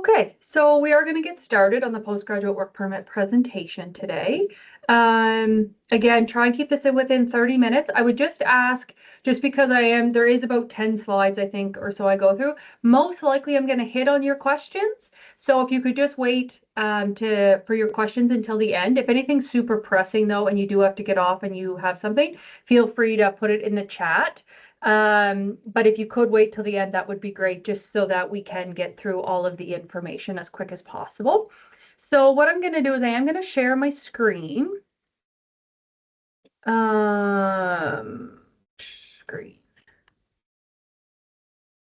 Okay, so we are going to get started on the postgraduate work permit presentation today. Again, try and keep this in within 30 minutes. I would just ask, just because there is about 10 slides, I think, or so I go through. Most likely I'm going to hit on your questions. So if you could just wait for your questions until the end. If anything's super pressing though, and you do have to get off and you have something, feel free to put it in the chat. But if you could wait till the end, that would be great, just so that we can get through all of the information as quick as possible. So what I'm going to do is I am going to share my screen. Screen.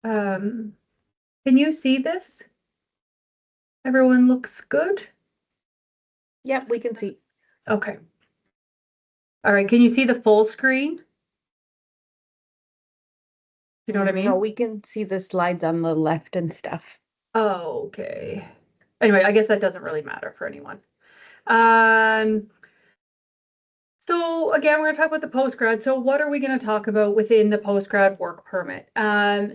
Can you see this? Everyone looks good? Yep, we can see. Okay. All right, can you see the full screen? You know what I mean? No, we can see the slides on the left and stuff. Oh, okay. Anyway, I guess that doesn't really matter for anyone. So again, we're going to talk about the postgrad. So what are we going to talk about within the postgrad work permit?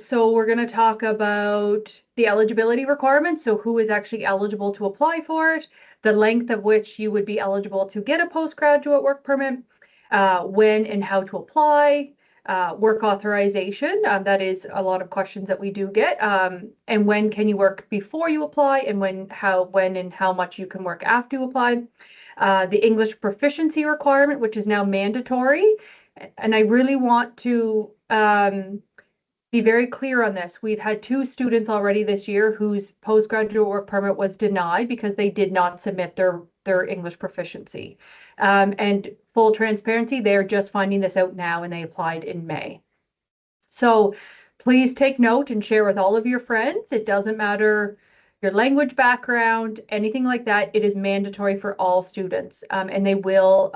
So we're going to talk about the eligibility requirements. So who is actually eligible to apply for it, the length of which you would be eligible to get a postgraduate work permit, when and how to apply, work authorization. That is a lot of questions that we do get. And when can you work before you apply, and when and how much you can work after you apply. The English proficiency requirement, which is now mandatory. And I really want to be very clear on this. We've had 2 students already this year whose postgraduate work permit was denied because they did not submit their English proficiency. And full transparency, they're just finding this out now, and they applied in May. So please take note and share with all of your friends. It doesn't matter your language background, anything like that. It is mandatory for all students, and they will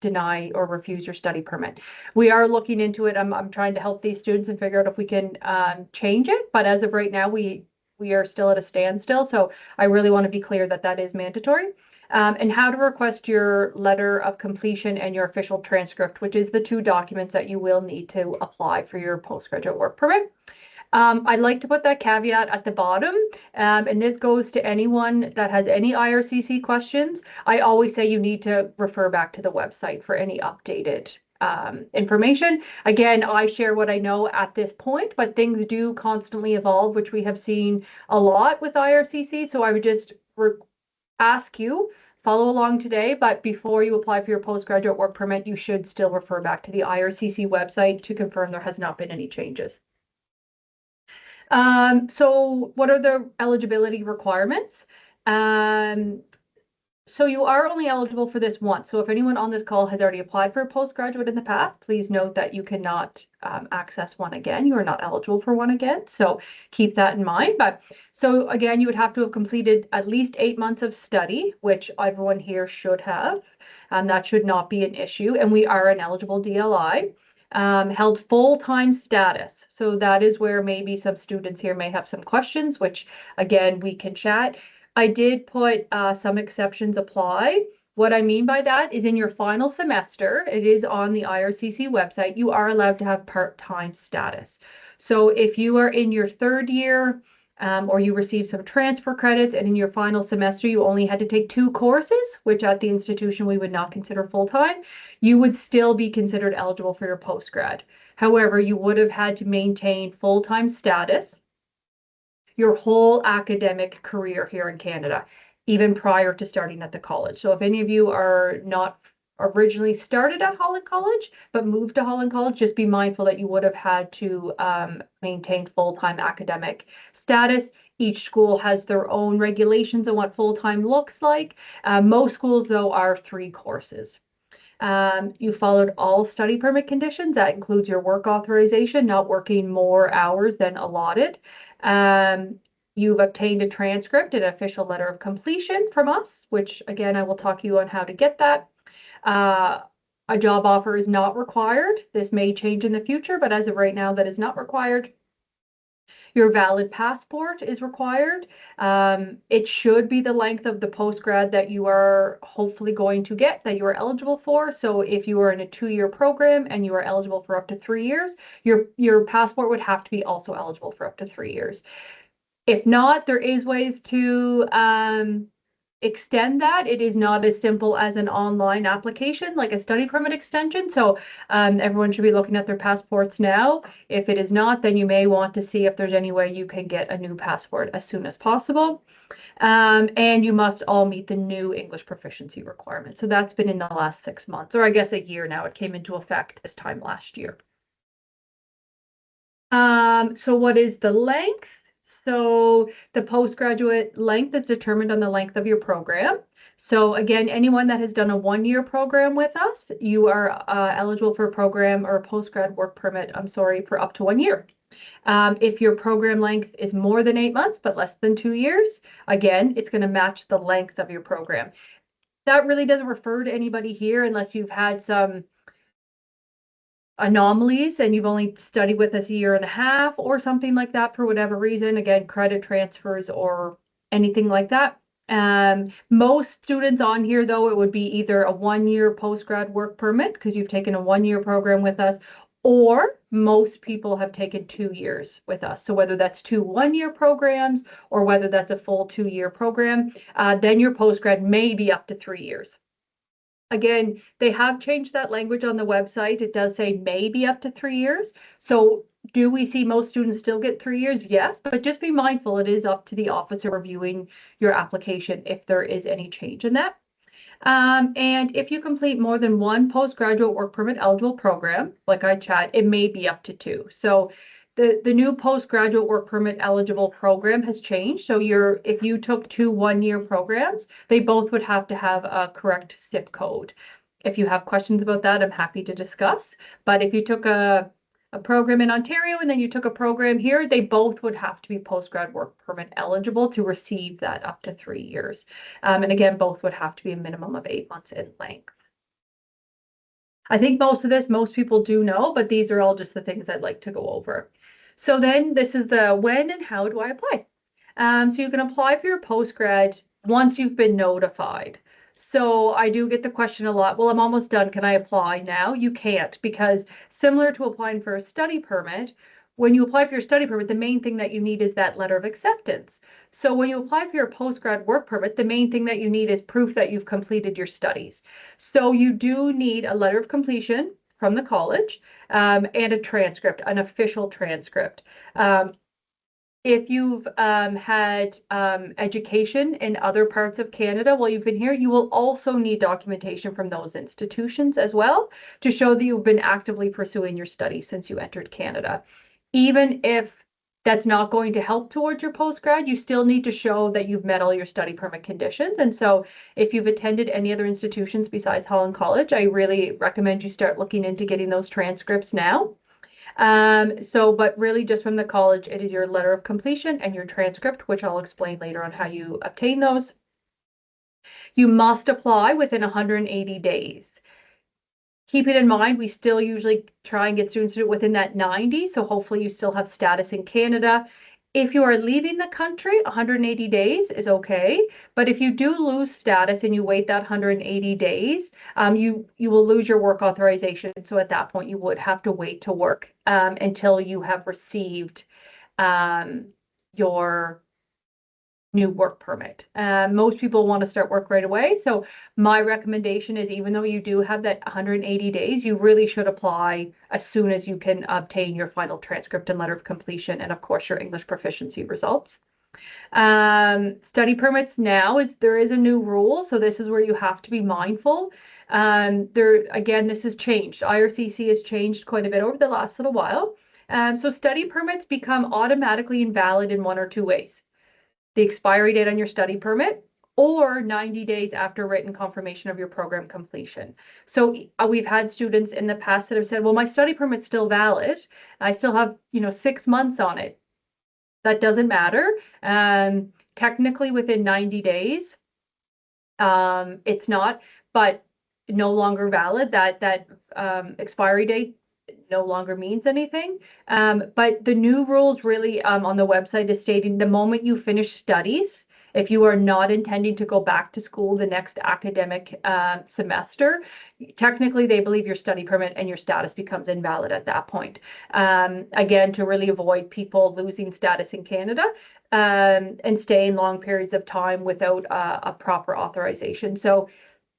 deny or refuse your study permit. We are looking into it. I'm trying to help these students and figure out if we can change it. But as of right now, we are still at a standstill. So I really want to be clear that that is mandatory. And how to request your letter of completion and your official transcript, which is the 2 documents that you will need to apply for your postgraduate work permit. I'd like to put that caveat at the bottom, and this goes to anyone that has any IRCC questions. I always say you need to refer back to the website for any updated information. Again, I share what I know at this point, but things do constantly evolve, which we have seen a lot with IRCC. So I would just ask you, follow along today, but before you apply for your postgraduate work permit, you should still refer back to the IRCC website to confirm there has not been any changes. So what are the eligibility requirements? So you are only eligible for this once. So if anyone on this call has already applied for a postgraduate in the past, please note that you cannot access one again. You are not eligible for one again. So keep that in mind. But so again, you would have to have completed at least 8 months of study, which everyone here should have. That should not be an issue. And we are an eligible DLI. Held full-time status. So that is where maybe some students here may have some questions, which again, we can chat. I did put some exceptions apply. What I mean by that is in your final semester, it is on the IRCC website, you are allowed to have part-time status. So if you are in your 3rd year, or you receive some transfer credits, and in your final semester you only had to take 2 courses, which at the institution we would not consider full-time, you would still be considered eligible for your postgrad. However, you would have had to maintain full-time status your whole academic career here in Canada, even prior to starting at the college. So if any of you are not originally started at Holland College, but moved to Holland College, just be mindful that you would have had to maintain full-time academic status. Each school has their own regulations on what full-time looks like. Most schools, though, are 3 courses. You followed all study permit conditions. That includes your work authorization, not working more hours than allotted. You've obtained a transcript and official letter of completion from us, which again, I will talk to you on how to get that. A job offer is not required. This may change in the future, but as of right now, that is not required. Your valid passport is required. It should be the length of the postgrad that you are hopefully going to get, that you are eligible for. So if you are in a 2-year program and you are eligible for up to 3 years, your passport would have to be also eligible for up to 3 years. If not, there is ways to extend that. It is not as simple as an online application, like a study permit extension. So everyone should be looking at their passports now. If it is not, then you may want to see if there's any way you can get a new passport as soon as possible. And you must all meet the new English proficiency requirement. So that's been in the last 6 months, or I guess a year now. It came into effect this time last year. So what is the length? So the postgraduate length is determined on the length of your program. So again, anyone that has done a 1-year program with us, you are eligible for a program or a postgrad work permit, I'm sorry, for up to 1 year. If your program length is more than 8 months, but less than 2 years, again, it's going to match the length of your program. That really doesn't refer to anybody here unless you've had some anomalies and you've only studied with us a year and a half or something like that for whatever reason, again, credit transfers or anything like that. Most students on here, though, it would be either a 1-year postgrad work permit because you've taken a 1-year program with us, or most people have taken 2 years with us. So whether that's 2 1-year programs or whether that's a full 2-year program, then your postgrad may be up to 3 years. Again, they have changed that language on the website. It does say maybe up to 3 years. So do we see most students still get 3 years? Yes, but just be mindful, it is up to the officer reviewing your application if there is any change in that. And if you complete more than one postgraduate work permit eligible program, like I chat, it may be up to 2. So the new postgraduate work permit eligible program has changed. So if you took 2 1-year programs, they both would have to have a correct SIP code. If you have questions about that, I'm happy to discuss. But if you took a program in Ontario and then you took a program here, they both would have to be postgrad work permit eligible to receive that up to 3 years. And again, both would have to be a minimum of 8 months in length. I think most people do know, but these are all just the things I'd like to go over. So then this is the when and how do I apply? So you can apply for your postgrad once you've been notified. So I do get the question a lot, well, I'm almost done. Can I apply now? You can't, because similar to applying for a study permit, when you apply for your study permit, the main thing that you need is that letter of acceptance. So when you apply for your postgrad work permit, the main thing that you need is proof that you've completed your studies. So you do need a letter of completion from the college and a transcript, an official transcript. If you've had education in other parts of Canada while you've been here, you will also need documentation from those institutions as well to show that you've been actively pursuing your studies since you entered Canada. Even if that's not going to help towards your postgrad, you still need to show that you've met all your study permit conditions. And so if you've attended any other institutions besides Holland College, I really recommend you start looking into getting those transcripts now. But really just from the college, it is your letter of completion and your transcript, which I'll explain later on how you obtain those. You must apply within 180 days. Keep it in mind, we still usually try and get students to do it within that 90, so hopefully you still have status in Canada. If you are leaving the country, 180 days is okay, but if you do lose status and you wait that 180 days, you will lose your work authorization. So at that point, you would have to wait to work until you have received your new work permit. Most people want to start work right away. So my recommendation is, even though you do have that 180 days, you really should apply as soon as you can obtain your final transcript and letter of completion, and of course your English proficiency results. Study permits now there is a new rule. So this is where you have to be mindful. Again, this has changed. IRCC has changed quite a bit over the last little while. So study permits become automatically invalid in 1 or 2 ways. The expiry date on your study permit, or 90 days after written confirmation of your program completion. So we've had students in the past that have said, well, my study permit's still valid. I still have, 6 months on it. That doesn't matter. Technically within 90 days, it's not, but no longer valid. That expiry date no longer means anything. But the new rules really on the website is stating the moment you finish studies, if you are not intending to go back to school the next academic semester, technically they believe your study permit and your status becomes invalid at that point. Again, to really avoid people losing status in Canada, and staying long periods of time without a proper authorization. So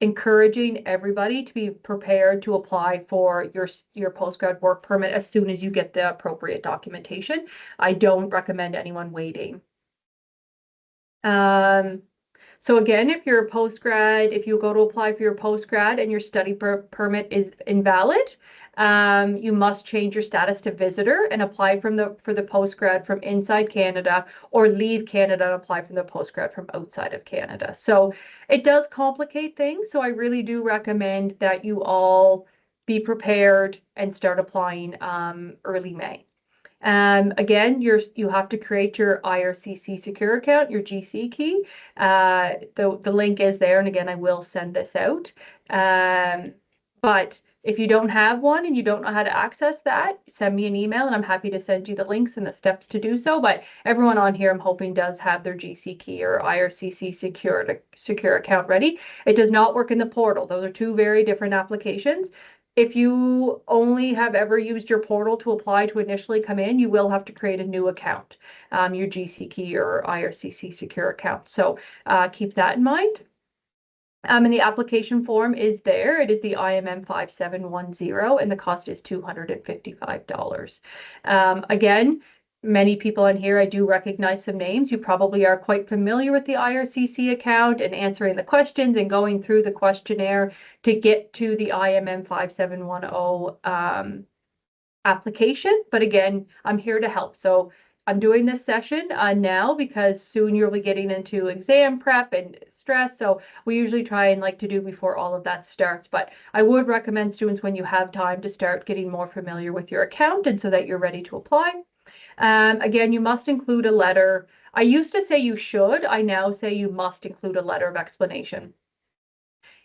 encouraging everybody to be prepared to apply for your postgrad work permit as soon as you get the appropriate documentation. I don't recommend anyone waiting. So again, if you're a postgrad, if you go to apply for your postgrad and your study permit is invalid, you must change your status to visitor and apply for the postgrad from inside Canada, or leave Canada and apply for the postgrad from outside of Canada. So it does complicate things. So I really do recommend that you all be prepared and start applying early May. Again, you have to create your IRCC secure account, your GC key. The link is there, and again, I will send this out. But if you don't have one and you don't know how to access that, send me an email and I'm happy to send you the links and the steps to do so. But everyone on here, I'm hoping, does have their GC key or IRCC secure account ready. It does not work in the portal. Those are two very different applications. If you only have ever used your portal to apply to initially come in, you will have to create a new account, your GC key or IRCC secure account. So keep that in mind. And the application form is there. It is the IMM 5710, and the cost is $255. Again, many people in here, I do recognize some names. You probably are quite familiar with the IRCC account and answering the questions and going through the questionnaire to get to the IMM 5710 application. But again, I'm here to help. So I'm doing this session now because soon you'll be getting into exam prep and stress. So we usually try and like to do before all of that starts. But I would recommend students, when you have time, to start getting more familiar with your account and so that you're ready to apply. Again, you must include a letter. I used to say you should. I now say you must include a letter of explanation.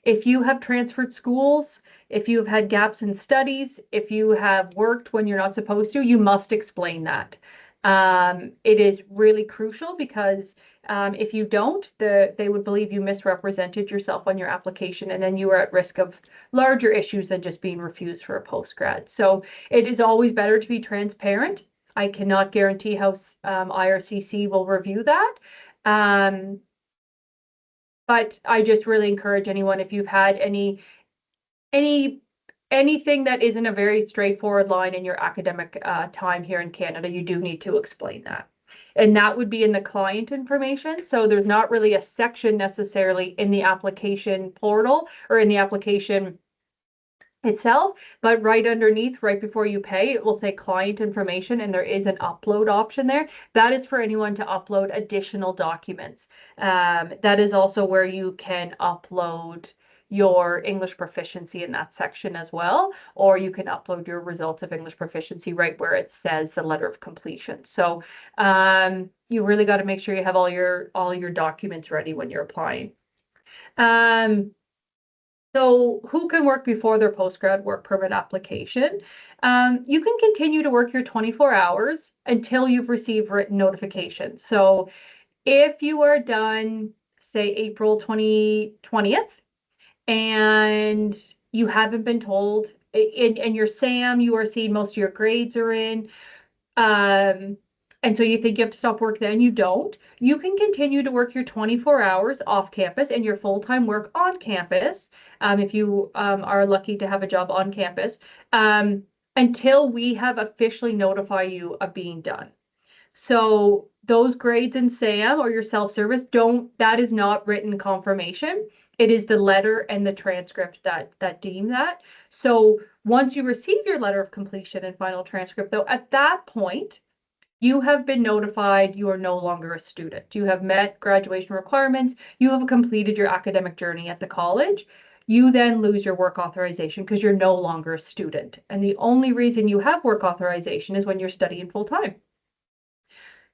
If you have transferred schools, if you've had gaps in studies, if you have worked when you're not supposed to, you must explain that. It is really crucial because if you don't, they would believe you misrepresented yourself on your application, and then you are at risk of larger issues than just being refused for a postgrad. So it is always better to be transparent. I cannot guarantee how IRCC will review that. But I just really encourage anyone, if you've had anything that isn't a very straightforward line in your academic time here in Canada, you do need to explain that. And that would be in the client information. So there's not really a section necessarily in the application portal or in the application itself, but right underneath, right before you pay, it will say client information, and there is an upload option there. That is for anyone to upload additional documents. That is also where you can upload your English proficiency in that section as well, or you can upload your results of English proficiency right where it says the letter of completion. So you really got to make sure you have all your documents ready when you're applying. So who can work before their postgrad work permit application? You can continue to work your 24 hours until you've received written notification. So if you are done, say April 20th, and you haven't been told, in your SAM, you are seeing most of your grades are in, and so you think you have to stop work then, you don't. You can continue to work your 24 hours off campus and your full-time work on campus, if you are lucky to have a job on campus, until we have officially notified you of being done. So those grades in SAM or your self-service, that is not written confirmation. It is the letter and the transcript that deem that. So once you receive your letter of completion and final transcript, though, at that point, you have been notified you are no longer a student. You have met graduation requirements. You have completed your academic journey at the college. You then lose your work authorization because you're no longer a student. And the only reason you have work authorization is when you're studying full time.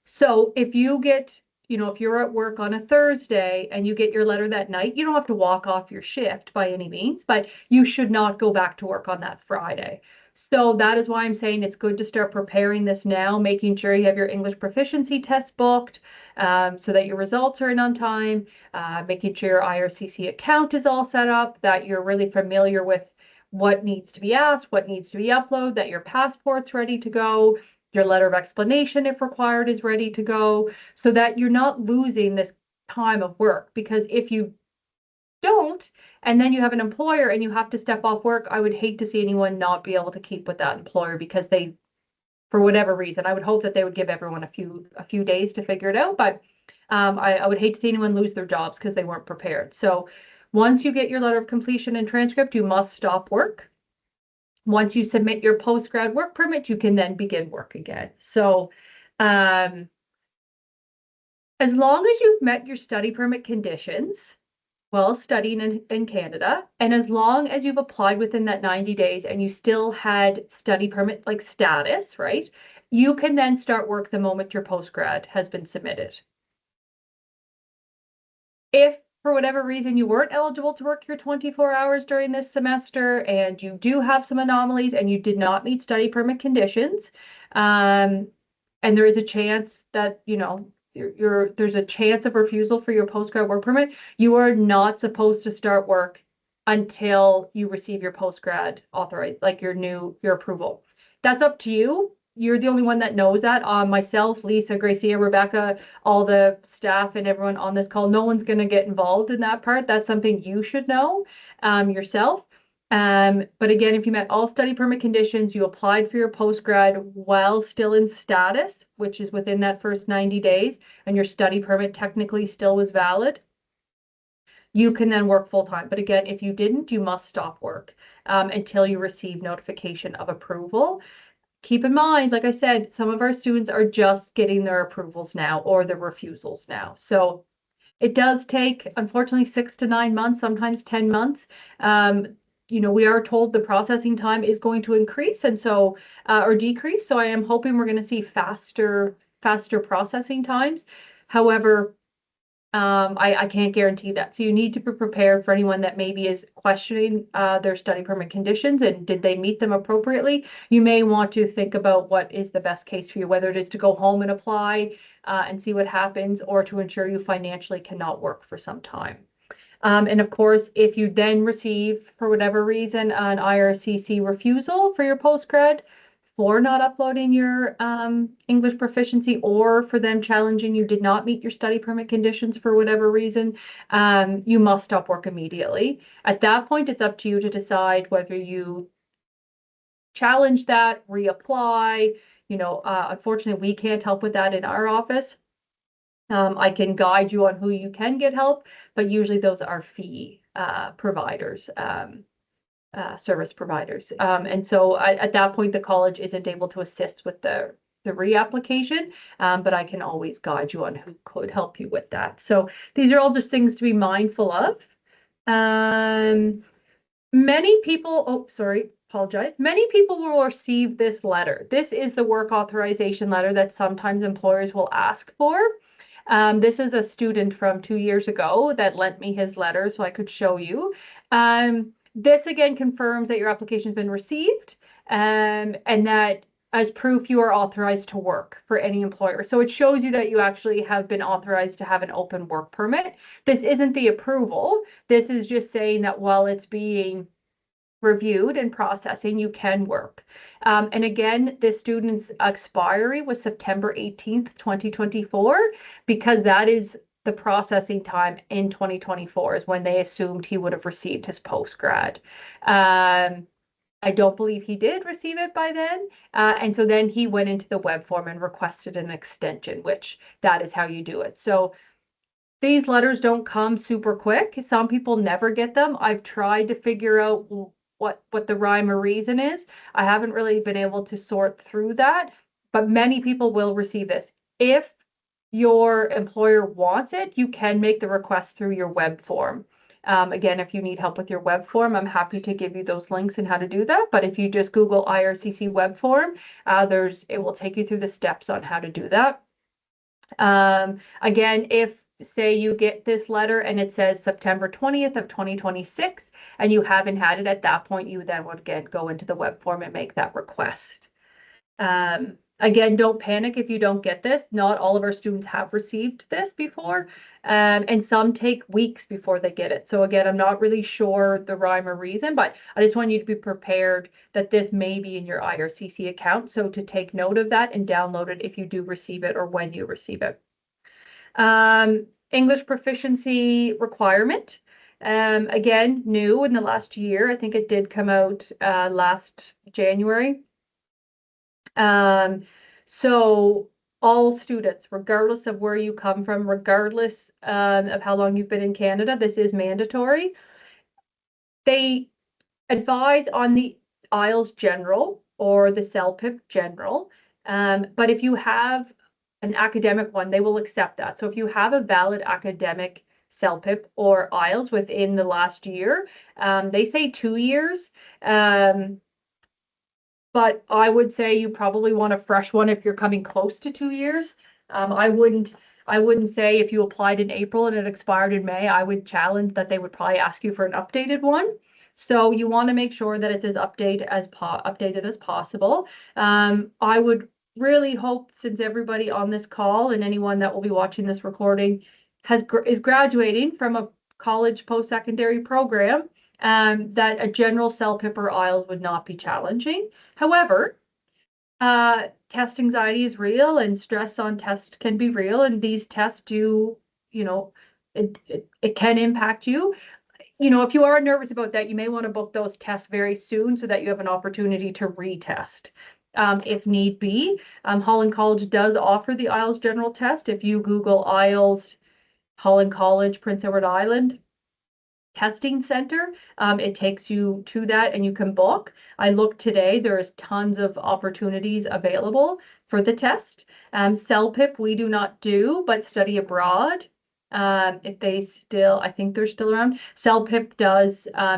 So if you get, if you're at work on a Thursday and you get your letter that night, you don't have to walk off your shift by any means, but you should not go back to work on that Friday. So that is why I'm saying it's good to start preparing this now, making sure you have your English proficiency test booked, so that your results are in on time, making sure your IRCC account is all set up, that you're really familiar with what needs to be asked, what needs to be uploaded, that your passport's ready to go, Your letter of explanation, if required, is ready to go so that you're not losing this time of work. Because if you don't, and then you have an employer and you have to step off work, I would hate to see anyone not be able to keep with that employer because they, for whatever reason, I would hope that they would give everyone a few days to figure it out. But I would hate to see anyone lose their jobs because they weren't prepared. So once you get your letter of completion and transcript, you must stop work. Once you submit your post-grad work permit, you can then begin work again. So as long as you've met your study permit conditions while studying in Canada, and as long as you've applied within that 90 days and you still had study permit like status, right? You can then start work the moment your post-grad has been submitted. If for whatever reason you weren't eligible to work your 24 hours during this semester and you do have some anomalies and you did not meet study permit conditions, and there is a chance that, you know, there's a chance of refusal for your postgrad work permit, you are not supposed to start work until you receive your postgrad authorized, like your approval. That's up to you. You're the only one that knows that. Myself, Lisa, Gracia, Rebecca, all the staff and everyone on this call, no one's going to get involved in that part. That's something you should know yourself. But again, if you met all study permit conditions, you applied for your postgrad while still in status, which is within that first 90 days, and your study permit technically still was valid, you can then work full time. But again, if you didn't, you must stop work until you receive notification of approval. Keep in mind, like I said, some of our students are just getting their approvals now or the refusals now. So it does take, unfortunately, 6 to 9 months, sometimes 10 months. You know, we are told the processing time is going to increase and so, or decrease. So I am hoping we're going to see faster processing times. However, I can't guarantee that. So you need to be prepared for anyone that maybe is questioning their study permit conditions and did they meet them appropriately. You may want to think about what is the best case for you, whether it is to go home and apply and see what happens, or to ensure you financially cannot work for some time. And of course, if you then receive, for whatever reason, an IRCC refusal for your postgrad, for not uploading your English proficiency, or for them challenging you did not meet your study permit conditions for whatever reason, you must stop work immediately. At that point, it's up to you to decide whether you challenge that, reapply. You know, unfortunately, we can't help with that in our office. I can guide you on who you can get help, but usually those are fee providers. Service providers. And so at that point, the college isn't able to assist with the reapplication, but I can always guide you on who could help you with that. So these are all just things to be mindful of. Many people, oh, sorry, apologize. Many people will receive this letter. This is the work authorization letter that sometimes employers will ask for. This is a student from 2 years ago that lent me his letter so I could show you. This again confirms that your application has been received and that as proof you are authorized to work for any employer. So it shows you that you actually have been authorized to have an open work permit. This isn't the approval. This is just saying that while it's being reviewed and processing, you can work. And again, this student's expiry was September 18th, 2024, because that is the processing time in 2024 is when they assumed he would have received his postgrad. I don't believe he did receive it by then. And so then he went into the web form and requested an extension, which that is how you do it. So these letters don't come super quick. Some people never get them. I've tried to figure out what the rhyme or reason is. I haven't really been able to sort through that, but many people will receive this. If your employer wants it, you can make the request through your web form. Again, if you need help with your web form, I'm happy to give you those links and how to do that. But if you just Google IRCC web form, it will take you through the steps on how to do that. Again, if say you get this letter and it says September 20th of 2026 and you haven't had it at that point, you then would again go into the web form and make that request. Again, don't panic if you don't get this. Not all of our students have received this before, and some take weeks before they get it. So again, I'm not really sure the rhyme or reason, but I just want you to be prepared that this may be in your IRCC account. So to take note of that and download it if you do receive it or when you receive it. English proficiency requirement. Again, new in the last year. I think it did come out last January. So all students, regardless of where you come from, regardless of how long you've been in Canada, this is mandatory. They advise on the IELTS General or the CELPIP General. But if you have an academic one, they will accept that. So if you have a valid academic CELPIP or IELTS within the last year, they say 2 years. But I would say you probably want a fresh one if you're coming close to 2 years. I wouldn't say if you applied in April and it expired in May, I would challenge that they would probably ask you for an updated one. So you want to make sure that it's as updated as possible. I would really hope, since everybody on this call and anyone that will be watching this recording is graduating from a college post-secondary program, that a general CELPIP or IELTS would not be challenging. However, test anxiety is real and stress on tests can be real, and these tests do, it can impact you. If you are nervous about that, you may want to book those tests very soon so that you have an opportunity to retest. If need be. Holland College does offer the IELTS general test. If you Google IELTS Holland College, Prince Edward Island testing center, it takes you to that and you can book. I looked today, there's tons of opportunities available for the test. CELPIP we do not do, but study abroad, if they still, I think they're still around. CELPIP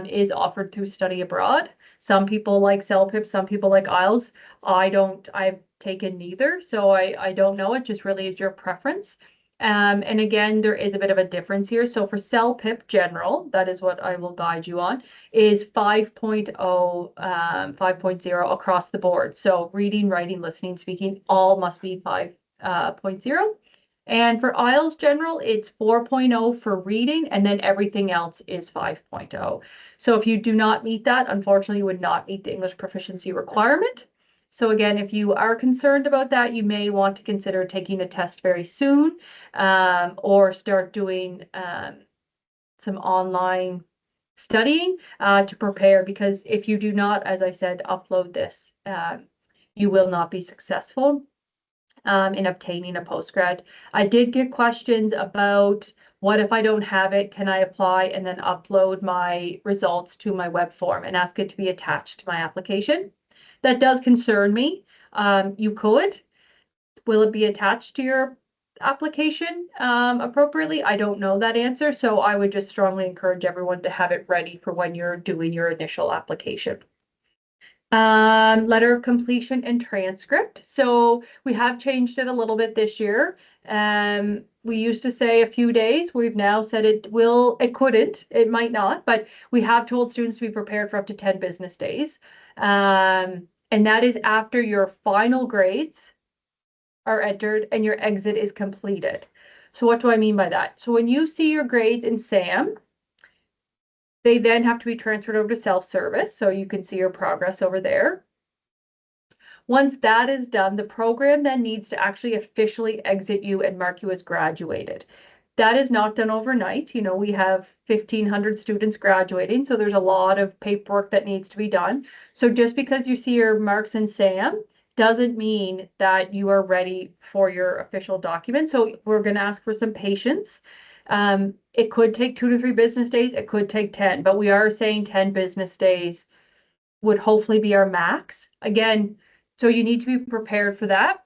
is offered through study abroad. Some people like CELPIP, some people like IELTS. I've taken neither, so I don't know. It just really is your preference. And again, there is a bit of a difference here. So for CELPIP General, that is what I will guide you on, is 5.0, 5.0 across the board. So reading, writing, listening, speaking, all must be 5.0. And for IELTS General, it's 4.0 for reading, and then everything else is 5.0. So if you do not meet that, unfortunately, you would not meet the English proficiency requirement. So again, if you are concerned about that, you may want to consider taking a test very soon, or start doing some online studying to prepare, because if you do not, as I said, upload this, you will not be successful in obtaining a postgrad. I did get questions about, what if I don't have it? Can I apply and then upload my results to my web form and ask it to be attached to my application? That does concern me. You could. Will it be attached to your application appropriately? I don't know that answer, so I would just strongly encourage everyone to have it ready for when you're doing your initial application. Letter of completion and transcript. So we have changed it a little bit this year. We used to say a few days. We've now said it couldn't, it might not, but we have told students to be prepared for up to 10 business days. And that is after your final grades are entered and your exit is completed. So what do I mean by that? So when you see your grades in SAM, they then have to be transferred over to self-service, so you can see your progress over there. Once that is done, the program then needs to actually officially exit you and mark you as graduated. That is not done overnight. We have 1,500 students graduating, so there's a lot of paperwork that needs to be done. So just because you see your marks in SAM doesn't mean that you are ready for your official document. So we're going to ask for some patience. It could take 2 to 3 business days. It could take 10, but we are saying 10 business days would hopefully be our max. Again, so you need to be prepared for that.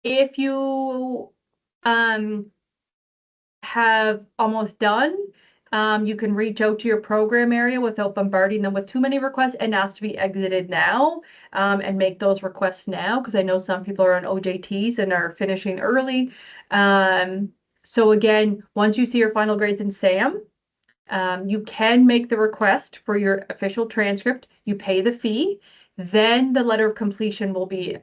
If you have almost done, you can reach out to your program area without bombarding them with too many requests and ask to be exited now, and make those requests now, because I know some people are on OJTs and are finishing early. So again, once you see your final grades in SAM, you can make the request for your official transcript. You pay the fee. then the letter of completion will be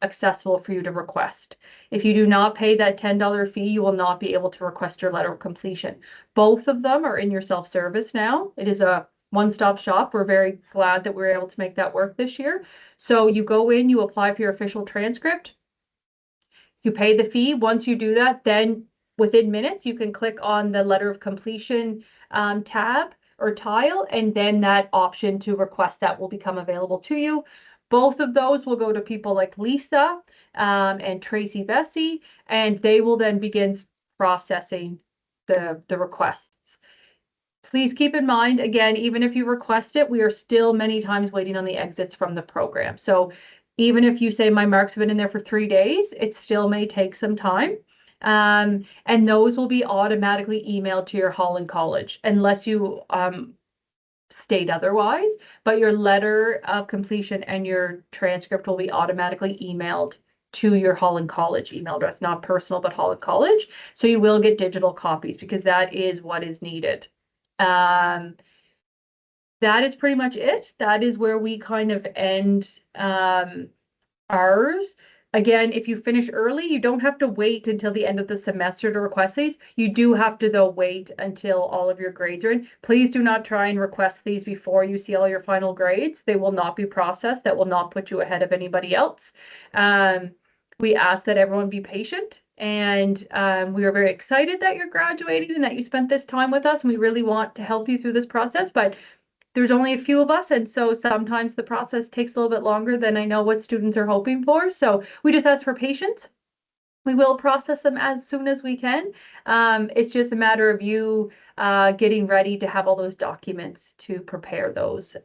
accessible for you to request. If you do not pay that $10 fee, you will not be able to request your letter of completion. Both of them are in your self-service now. It is a one-stop shop. We're very glad that we were able to make that work this year. So you go in, you apply for your official transcript, you pay the fee. Once you do that, then within minutes, you can click on the letter of completion tab or tile, and then that option to request that will become available to you. Both of those will go to people like Lisa and Tracy Vesey, and they will then begin processing the requests. Please keep in mind, again, even if you request it, we are still many times waiting on the exits from the program. So even if you say my marks have been in there for 3 days, it still may take some time. And those will be automatically emailed to your Holland College unless you state otherwise, but your letter of completion and your transcript will be automatically emailed to your Holland College email address, not personal, but Holland College. So you will get digital copies because that is what is needed. That is pretty much it. That is where we kind of end ours. Again, if you finish early, you don't have to wait until the end of the semester to request these. You do have to, though, wait until all of your grades are in. Please do not try and request these before you see all your final grades. They will not be processed. That will not put you ahead of anybody else. We ask that everyone be patient, and we are very excited that you're graduating and that you spent this time with us, and we really want to help you through this process, but there's only a few of us, and so sometimes the process takes a little bit longer than I know what students are hoping for. So we just ask for patience. We will process them as soon as we can. It's just a matter of you getting ready to have all those documents to prepare those,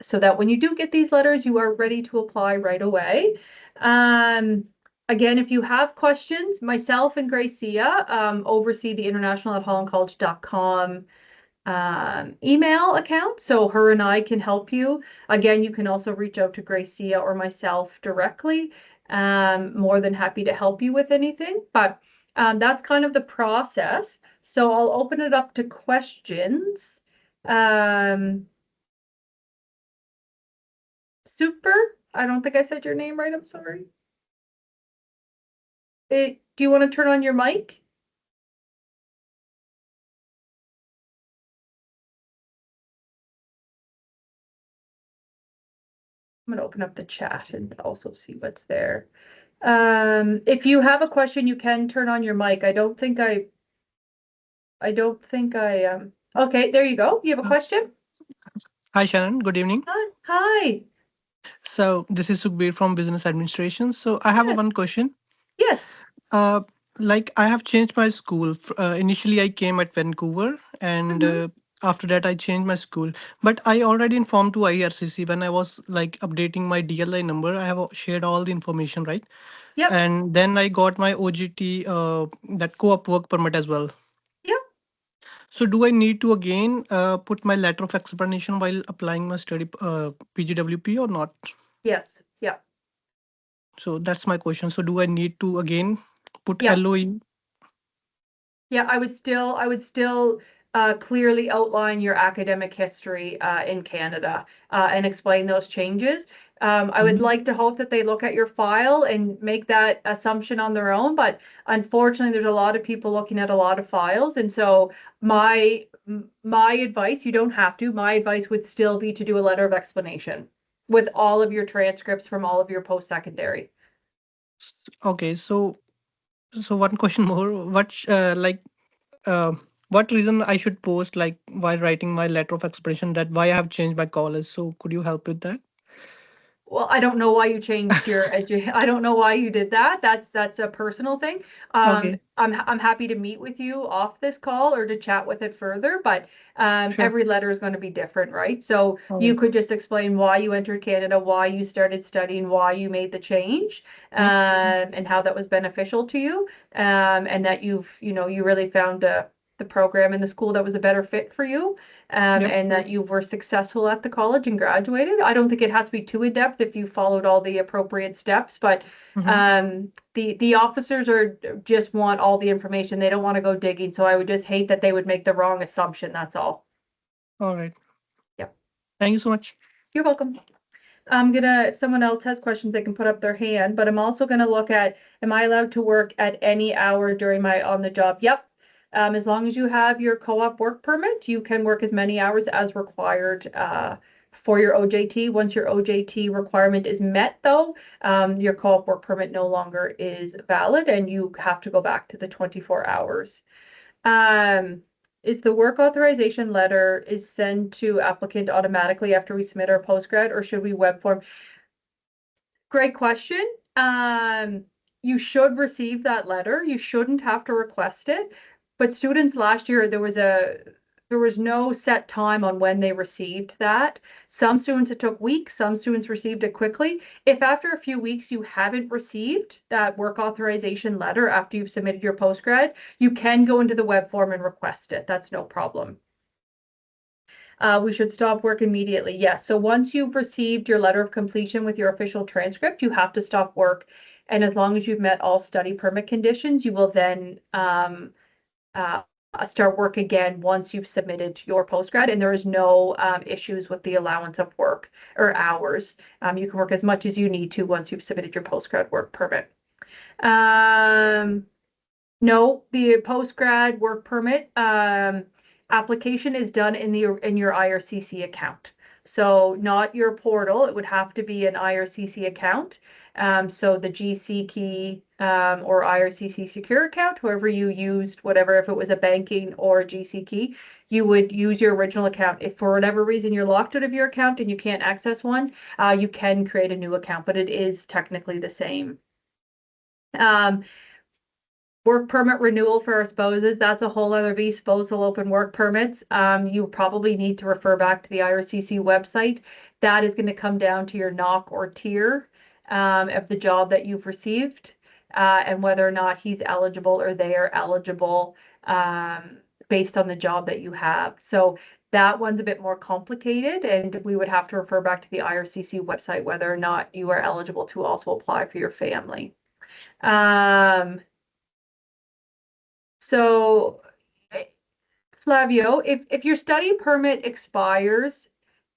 so that when you do get these letters, you are ready to apply right away. Again, if you have questions, myself and Gracia oversee the international@hollandcollege.com email account, so her and I can help you. Again, you can also reach out to Gracia or myself directly. More than happy to help you with anything, but that's kind of the process. So I'll open it up to questions. Super, I don't think I said your name right, I'm sorry. Do you want to turn on your mic? I'm going to open up the chat and also see what's there. If you have a question, you can turn on your mic. I don't think I okay, there you go. You have a question? Hi, Sharon. Good evening. Hi. So this is Sukhbir from Business Administration. So I have a Yes. one question. Yes. Uh, like I have changed my school. Initially, I came at Vancouver, and Mhm. after that, I changed my school. But I already informed to IRCC when I was like updating my DLI number. I have shared all the information, right? Yep. And then I got my OGT, that co-op work permit as well. Yep. So do I need to again put my letter of explanation while applying my study PGWP or not? Yes. Yep. So that's my question. So do I need to again put Yep. LOE? Yeah, I would still clearly outline your academic history in Canada and explain those changes. I would Mhm. like to hope that they look at your file and make that assumption on their own, but unfortunately, there's a lot of people looking at a lot of files, and so my advice, you don't have to, my advice would still be to do a letter of explanation with all of your transcripts from all of your post-secondary. Okay, so one question more. Uh, what reason I should post like while writing my letter of explanation that why I have changed my college? So could you help with that? Well, I don't know why you changed your I don't know why you did that. That's a personal thing. Okay, I'm happy to meet with you off this call or to chat with it further, but sure. every letter is going to be different, right? So All you right. could just explain why you entered Canada, why you started studying, why you made the change, Yep. and how that was beneficial to you, and that you really found the program in the school that was a better fit for you, Yep. and that you were successful at the college and graduated. I don't think it has to be too in depth if you followed all the appropriate steps, but Mm-hmm. the officers just want all the information. They don't want to go digging. So I would just hate that they would make the wrong assumption. That's all. All right. Yep. Thank you so much. You're welcome. if someone else has questions, they can put up their hand, but I'm also gonna look at, am I allowed to work at any hour during my on the job? Yep. As long as you have your co-op work permit, you can work as many hours as required, for your OJT. Once your OJT requirement is met though, your co-op work permit no longer is valid and you have to go back to the 24 hours. Is the work authorization letter is sent to applicant automatically after we submit our postgrad, or should we web form? Great question. You should receive that letter. You shouldn't have to request it. But students last year, there was no set time on when they received that. Some students it took weeks, some students received it quickly. If after a few weeks you haven't received that work authorization letter after you've submitted your postgrad, you can go into the web form and request it. That's no problem. We should stop work immediately. Yes. So once you've received your letter of completion with your official transcript, you have to stop work. And as long as you've met all study permit conditions, you will then start work again once you've submitted your postgrad, and there is no issues with the allowance of work or hours. You can work as much as you need to once you've submitted your postgrad work permit. No, the postgrad work permit application is done in your IRCC account. So not your portal. It would have to be an IRCC account. So the GC key or IRCC secure account, whoever you used, whatever, if it was a banking or a GC key, you would use your original account. If for whatever reason you're locked out of your account and you can't access one, you can create a new account, but it is technically the same. Work permit renewal for our spouses, that's a whole other beast, spousal open work permits. You probably need to refer back to the IRCC website. That is going to come down to your knock or tier of the job that you've received and whether or not he's eligible or they are eligible based on the job that you have. So that one's a bit more complicated, and we would have to refer back to the IRCC website whether or not you are eligible to also apply for your family. So, Flavio, if your study permit expires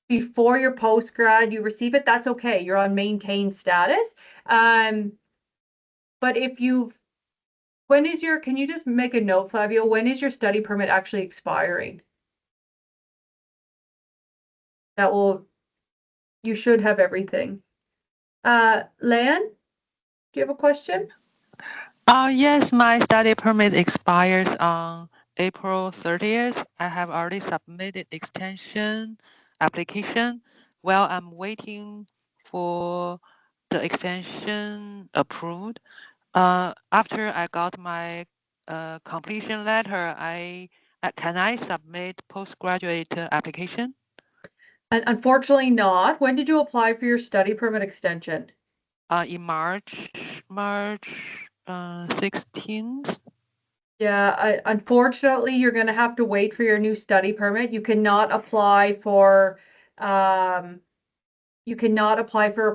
before your postgrad, you receive it, that's okay. You're on maintained status. But if can you just make a note, Flavio, when is your study permit actually expiring? You should have everything. Lan, do you have a question? Yes, my study permit expires on April 30th. I have already submitted extension application. While I'm waiting for the extension approved, after I got my completion letter, can I submit postgraduate application? Unfortunately not. When did you apply for your study permit extension? In March 16th. Yeah, unfortunately, you're going to have to wait for your new study permit. You cannot apply for a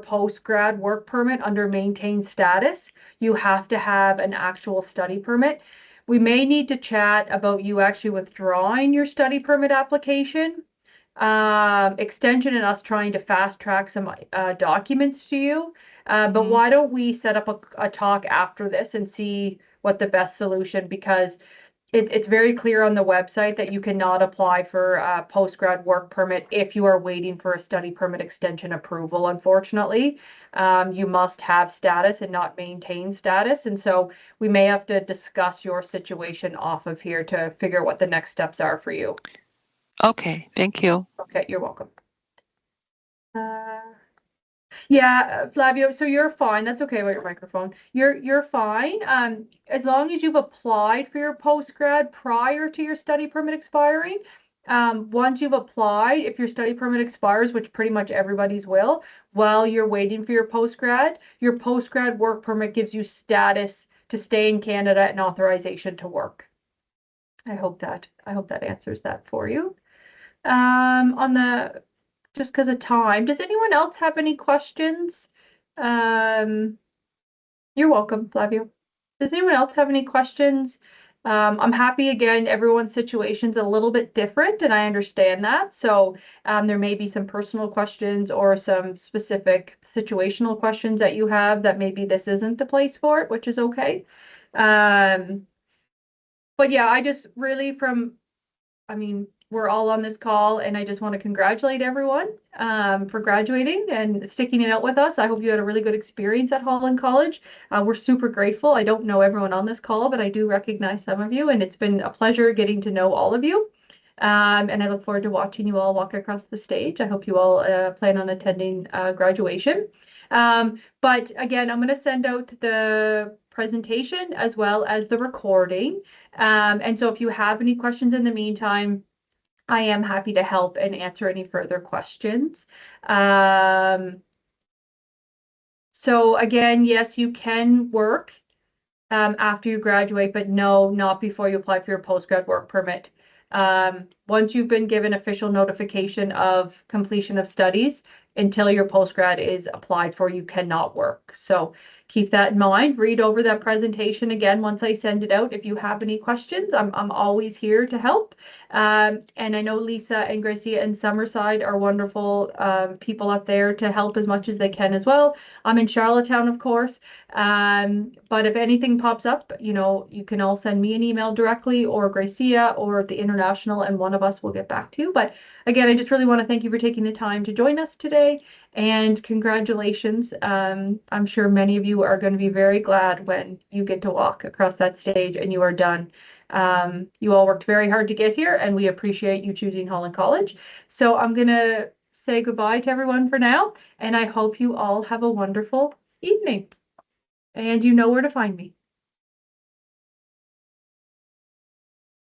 post-grad work permit under maintained status. You have to have an actual study permit. We may need to chat about you actually withdrawing your study permit application, extension, and us trying to fast track some documents to you. But why don't we set up a talk after this and see what the best solution, because it's very clear on the website that you cannot apply for a post-grad work permit if you are waiting for a study permit extension approval, unfortunately. You must have status and not maintain status. And so we may have to discuss your situation off of here to figure out what the next steps are for you. Okay, thank you. Okay, you're welcome. Yeah, Flavio, so you're fine. That's okay about your microphone. You're fine. As long as you've applied for your postgrad prior to your study permit expiring. Once you've applied, if your study permit expires, which pretty much everybody's will, while you're waiting for your postgrad work permit gives you status to stay in Canada and authorization to work. I hope that answers that for you. Just because of time, does anyone else have any questions? You're welcome, Flavio. Does anyone else have any questions I'm happy again, everyone's situation's a little bit different and I understand that. So there may be some personal questions or some specific situational questions that you have that maybe this isn't the place for it, which is okay. But yeah, I just really I mean, we're all on this call and I just want to congratulate everyone for graduating and sticking it out with us. I hope you had a really good experience at Holland College. We're super grateful. I don't know everyone on this call, but I do recognize some of you and it's been a pleasure getting to know all of you. And I look forward to watching you all walk across the stage. I hope you all plan on attending graduation. But again, I'm going to send out the presentation as well as the recording. And so if you have any questions in the meantime, I am happy to help and answer any further questions. So again, yes, you can work after you graduate, but no, not before you apply for your postgrad work permit. Once you've been given official notification of completion of studies, until your postgrad is applied for, you cannot work. So keep that in mind. Read over that presentation again once I send it out. If you have any questions, I'm always here to help. And I know Lisa and Gracia and Summerside are wonderful people up there to help as much as they can as well. I'm in Charlottetown, of course. But if anything pops up, you can all send me an email directly or Gracia or the international, and one of us will get back to you. But again, I just really want to thank you for taking the time to join us today and congratulations. I'm sure many of you are going to be very glad when you get to walk across that stage and you are done. You all worked very hard to get here and we appreciate you choosing Holland College. So I'm going to say goodbye to everyone for now, and I hope you all have a wonderful evening. And you know where to find me.